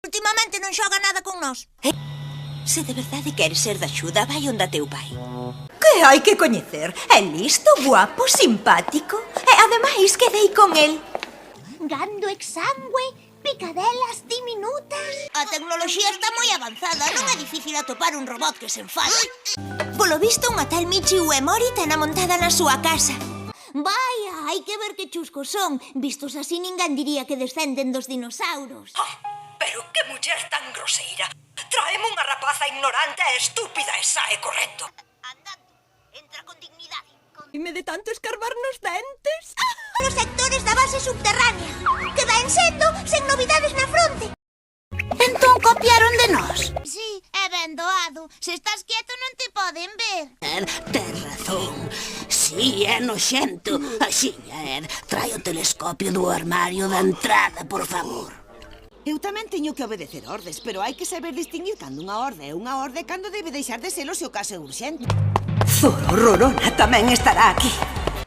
Últimamente non xoga nada con nós. Se de verdade queres ser da axuda, vai onde teu pai. Que hai que coñecer. É listo, guapo, simpático. E ademais quedei con el. Gando exangüe, picadelas diminutas. A tecnoloxía está moi avanzada. Non é difícil atopar un robot que se enfade. Polo visto, unha tal Michi Uemori tena montada na súa casa. Vaya, hai que ver que chuscos son. Vistos así ninguén diría que descenden dos dinosaurios. Pero que muller tan groseira. Traeme unha rapaza ignorante e estúpida e sae correcto. Andando, entra con dignidade. Dime de tanto escarbar nos dentes. Os sectores da base subterránea. Que va en sendo, sen novidades na fronte. Entón copiaron de nós. Sí, é ben doado. Se estás quieto non te poden ver. Ten razón. Si, é noxento. Axiña, trae o telescopio do armario da entrada, por favor. Eu tamén teño que obedecer ordes, pero hai que saber distinguir cando unha orde é unha orde e cando debe deixar de selo se o caso é urxente. Zorororona tamén estará aquí.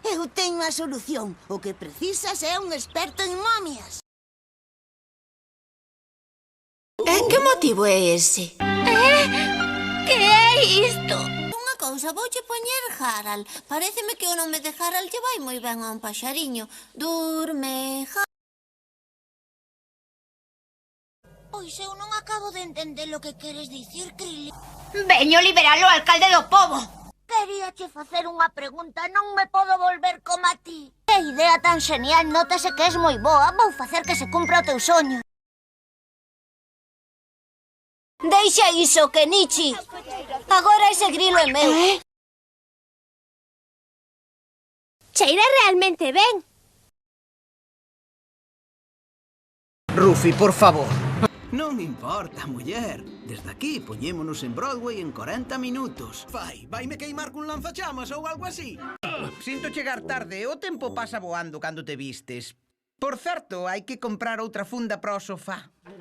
Eu teño a solución. O que precisas é un experto en momias. En que motivo é ese? Que é isto? Unha cousa, vouche poñer Harald. Paréceme que o nome de Harald lle vai moi ben a un paxariño. Durme, Pois eu non acabo de entender o que queres dicir, Krillin. Veño liberar o alcalde do pobo. Queríache facer unha pregunta, non me podo volver como a ti. Que idea tan genial, nótase que és moi boa. Vou facer que se cumpra o teu soño. Deixa iso, Kenichi. Agora ese grilo é meu. Cheira realmente ben. Rufi, por favor. Non importa, muller. Desde aquí poñémonos en Broadway en 40 minutos. Vaime queimar cun lanzachamas ou algo así. Sinto chegar tarde, o tempo pasa voando cando te vistes. Por certo, hai que comprar outra funda para o sofá.